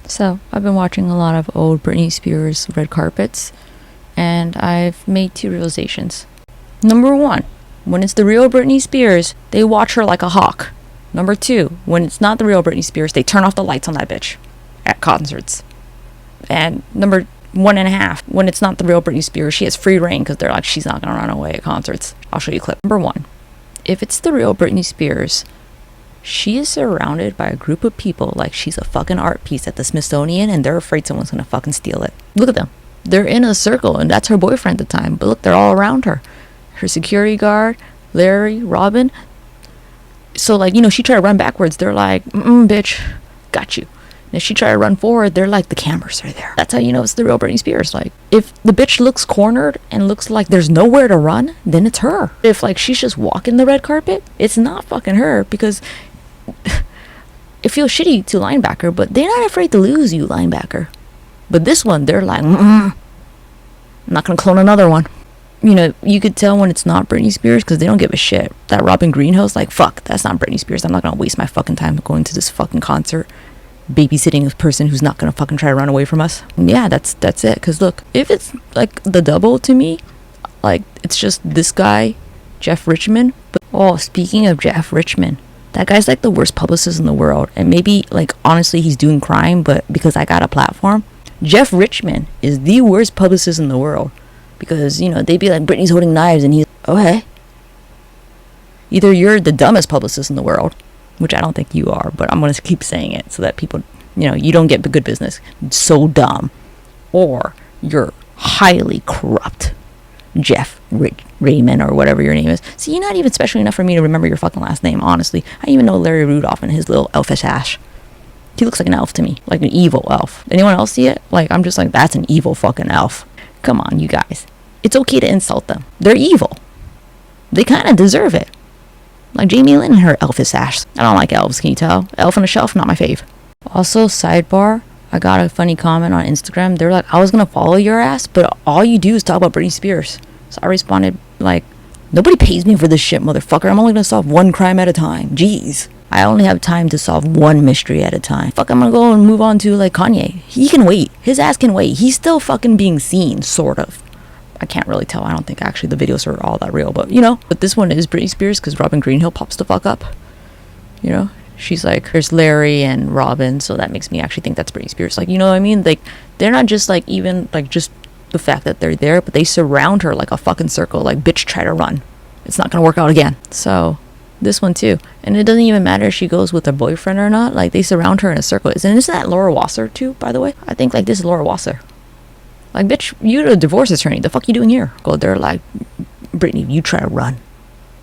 So, I've been watching a lot of old Britney Spears red carpets, and I've made two realizations. Number one, when it's the real Britney Spears, they watch her like a hawk. Number two, when it's not the real Britney Spears, they turn off the lights on that bitch at concerts. And number 1.5, when it's not the real Britney Spears, she has free reign because they're like, she's not gonna run away at concerts. I'll show you a clip. Number one, if it's the real Britney Spears, she is surrounded by a group of people like she's a fucking art piece at the Smithsonian, and they're afraid someone's gonna fucking steal it. Look at them. They're in a circle, and that's her boyfriend at the time. But look, they're all around her. Her security guard, Larry, Robin. So, like, she tried to run backwards. They're like, bitch, got you. And if she tried to run forward, they're like, the cameras are there. That's how you know it's the real Britney Spears. Like, if the bitch looks cornered and looks like there's nowhere to run, then it's her. If, like, she's just walking the red carpet, it's not fucking her, because it feels shitty to Linebacker, but they're not afraid to lose you, Linebacker. But this one, they're like, I'm not gonna clone another one. You could tell when it's not Britney Spears because they don't give a shit. That Robin Greenhill's like, fuck, that's not Britney Spears. I'm not gonna waste my fucking time going to this fucking concert, babysitting a person who's not gonna fucking try to run away from us. Yeah, that's it. Because look, if it's like the double to me, like, it's just this guy, Jeff Richmond. But speaking of Jeff Richmond, that guy's like the worst publicist in the world. And maybe, like, honestly, he's doing crime, but because I got a platform, Jeff Richmond is the worst publicist in the world. Because, they'd be like, Britney's holding knives, and he's, okay. Either you're the dumbest publicist in the world, which I don't think you are, but I'm going to keep saying it so that people, you don't get good business. So dumb. Or you're highly corrupt. Jeff Raymond, or whatever your name is. See, you're not even special enough for me to remember your fucking last name, honestly. I even know Larry Rudolph and his little elfish ass. He looks like an elf to me, like an evil elf. Anyone else see it? Like, I'm just like, that's an evil fucking elf. Come on, you guys. It's okay to insult them. They're evil. They kind of deserve it. Like Jamie Lynn and her elfish ass. I don't like elves, can you tell? Elf on a shelf, not my fave. Also, sidebar, I got a funny comment on Instagram. They're like, I was gonna follow your ass, but all you do is talk about Britney Spears. So I responded, like, nobody pays me for this shit, motherfucker. I'm only gonna solve one crime at a time. Jeez. I only have time to solve one mystery at a time. Fuck, I'm gonna go and move on to, like, Kanye. He can wait. His ass can wait. He's still fucking being seen, sort of. I can't really tell. I don't think actually the videos are all that real, but But this one is Britney Spears because Robin Greenhill pops the fuck up. She's like, there's Larry and Robin, so that makes me actually think that's Britney Spears. Like, you know what I mean? Like, they're not just like even like just the fact that they're there, but they surround her like a fucking circle. Like, bitch, try to run. It's not gonna work out again. So this one too. And it doesn't even matter if she goes with her boyfriend or not. Like, they surround her in a circle. And isn't that Laura Wasser too, by the way? I think like this is Laura Wasser. Like, bitch, you're a divorce attorney. The fuck you doing here? Go there like, Britney, you try to run,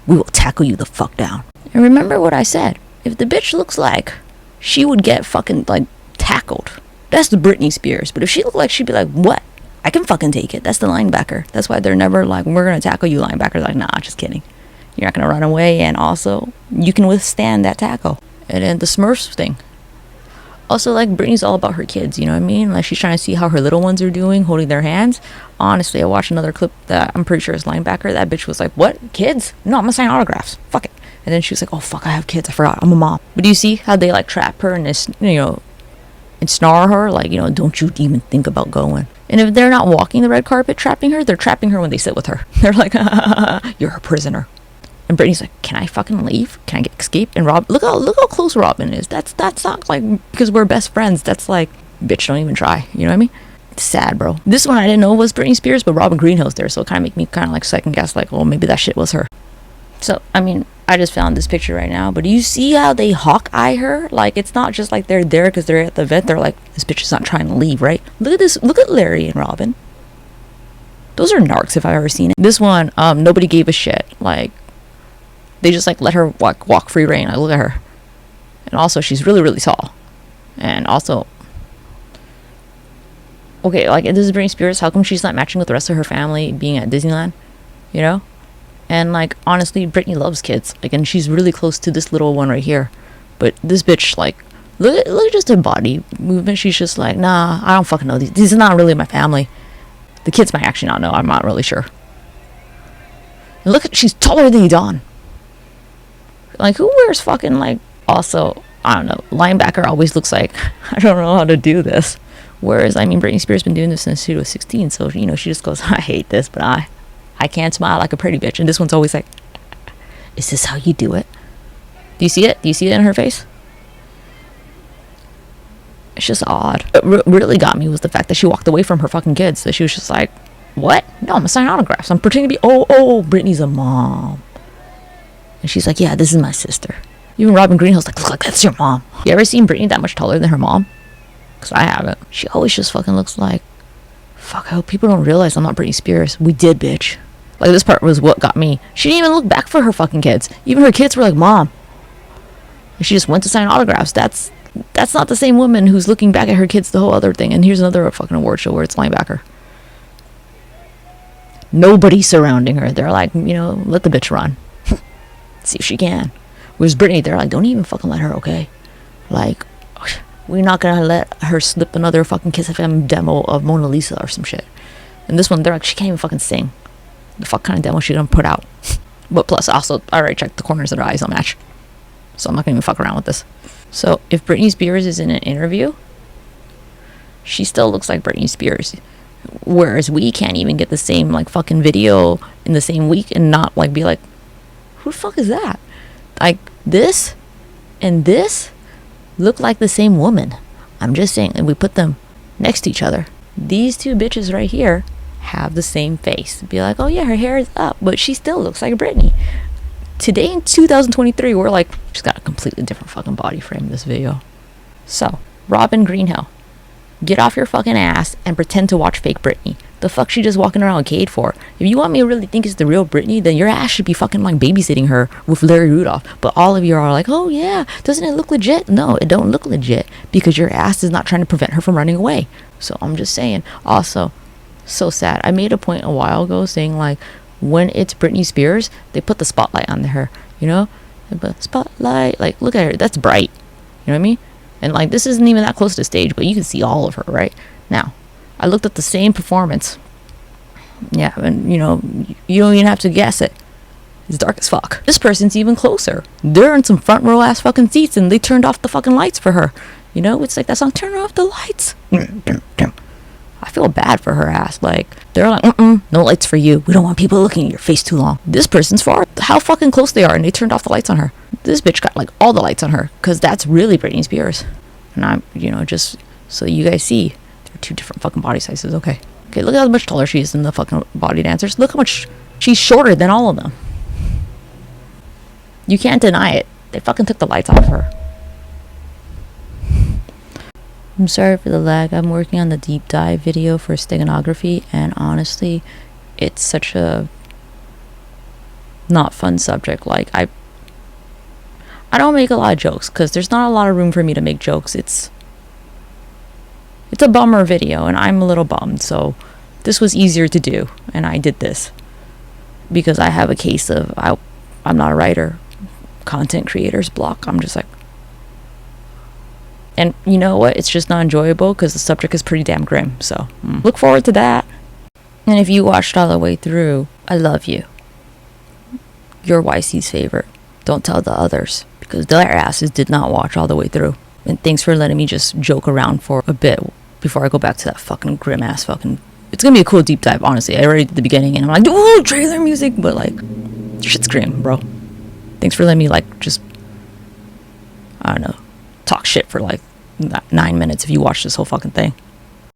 we will tackle you the fuck down. And remember what I said. If the bitch looks like she would get fucking, like, tackled, that's the Britney Spears. But if she looked like she'd be like, what? I can fucking take it. That's the Linebacker. That's why they're never like, we're going to tackle you, Linebacker. Like, nah, just kidding. You're not going to run away. And also, you can withstand that tackle. And then the Smurfs thing. Also, like, Britney's all about her kids, you know what I mean? Like, she's trying to see how her little ones are doing, holding their hands. Honestly, I watched another clip that I'm pretty sure is Linebacker. That bitch was like, what? Kids? No, I'm going to sign autographs. Fuck it. And then she was like, oh, fuck, I have kids. I forgot. I'm a mom. But do you see how they, like, trap her and, and snarl her? Like, don't you even think about going. And if they're not walking the red carpet trapping her, they're trapping her when they sit with her. They're like, you're a prisoner. And Britney's like, can I fucking leave? Can I escape? And Rob, look how close Robin is. That's not like because we're best friends. That's like, bitch, don't even try. You know what I mean? It's sad, bro. This one I didn't know was Britney Spears, but Robin Greenhill's there, so it kind of make me kind of like second guess, like, oh, maybe that shit was her. So I mean, I just found this picture right now, but do you see how they hawk eye her? Like, it's not just like they're there because they're at the vet. They're like, this bitch is not trying to leave, right? Look at this. Look at Larry and Robin. Those are narcs if I've ever seen it. This one, nobody gave a shit. Like, they just like let her walk free reign. I look at her, and also she's really, really tall, and also, okay, like, this is Britney Spears. How come she's not matching with the rest of her family being at Disneyland? And like, honestly, Britney loves kids. Like, and she's really close to this little one right here. But this bitch, like, look at just her body movement. She's just like, nah, I don't fucking know. These are not really my family. The kids might actually not know. I'm not really sure. And look, she's taller than Dawn. Like, who wears fucking, like, also, I don't know, Linebacker always looks like, I don't know how to do this. Whereas, I mean, Britney Spears been doing this since she was 16, so, you know, she just goes, I hate this, but I can't smile like a pretty bitch. And this one's always like, is this how you do it? Do you see it? Do you see it in her face? It's just odd. What really got me was the fact that she walked away from her fucking kids. That she was just like, what? No, I'm gonna sign autographs. I'm pretending to be, Britney's a mom. And she's like, yeah, this is my sister. Even Robin Greenhill's like, look, that's your mom. You ever seen Britney that much taller than her mom? Because I haven't. She always just fucking looks like, fuck, I hope people don't realize I'm not Britney Spears. We did, bitch. Like, this part was what got me. She didn't even look back for her fucking kids. Even her kids were like, mom. And she just went to sign autographs. That's not the same woman who's looking back at her kids, the whole other thing. And here's another fucking award show where it's Linebacker. Nobody surrounding her. They're like, you know, let the bitch run. See if she can. Whereas Britney, they're like, don't even fucking let her, okay? Like, we're not gonna let her slip another fucking Kiss FM demo of Mona Lisa or some shit. And this one, they're like, she can't even fucking sing. The fuck kind of demo she gonna put out? But plus, also, I already checked the corners of her eyes don't match. So I'm not gonna even fuck around with this. So if Britney Spears is in an interview, she still looks like Britney Spears. Whereas we can't even get the same, like, fucking video in the same week and not, like, be like, who the fuck is that? Like, this and this look like the same woman. I'm just saying, and we put them next to each other. These two bitches right here have the same face. Be like, oh yeah, her hair is up, but she still looks like Britney. Today in 2023, we're like, she's got a completely different fucking body frame in this video. So, Robin Greenhill, get off your fucking ass and pretend to watch fake Britney. The fuck she just walking around Cade for? If you want me to really think it's the real Britney, then your ass should be fucking like babysitting her with Larry Rudolph. But all of you are like, oh yeah, doesn't it look legit? No, it don't look legit because your ass is not trying to prevent her from running away. So I'm just saying. Also, so sad. I made a point a while ago saying, like, when it's Britney Spears, they put the spotlight on her, you know? They put spotlight, like, look at her, that's bright. You know what I mean? And like, this isn't even that close to the stage, but you can see all of her, right? Now, I looked at the same performance. Yeah, and you know, you don't even have to guess it. It's dark as fuck. This person's even closer. They're in some front row ass fucking seats and they turned off the fucking lights for her. You know, it's like that song, turn off the lights. I feel bad for her ass. Like, they're like, no lights for you. We don't want people looking at your face too long. This person's far. How fucking close they are, and they turned off the lights on her. This bitch got like all the lights on her, because that's really Britney Spears. And I'm, you know, just so you guys see, they're two different fucking body sizes. Okay, look at how much taller she is than the fucking body dancers. Look how much she's shorter than all of them. You can't deny it. They fucking took the lights off her. I'm sorry for the lag. I'm working on the deep dive video for steganography, and honestly, it's such a not fun subject. Like, I don't make a lot of jokes because there's not a lot of room for me to make jokes. It's a bummer video, and I'm a little bummed. So this was easier to do, and I did this because I have a case of I'm not a writer, content creators block. I'm just like. And you know what? It's just not enjoyable because the subject is pretty damn grim. So look forward to that. And if you watched all the way through, I love you. You're YC's favorite. Don't tell the others because their asses did not watch all the way through. And thanks for letting me just joke around for a bit before I go back to that fucking grim ass fucking. It's gonna be a cool deep dive, honestly. I already did the beginning and I'm like, ooh, trailer music, but like, shit's grim, bro. Thanks for letting me like just, I don't know, talk shit for like 9 minutes if you watch this whole fucking thing.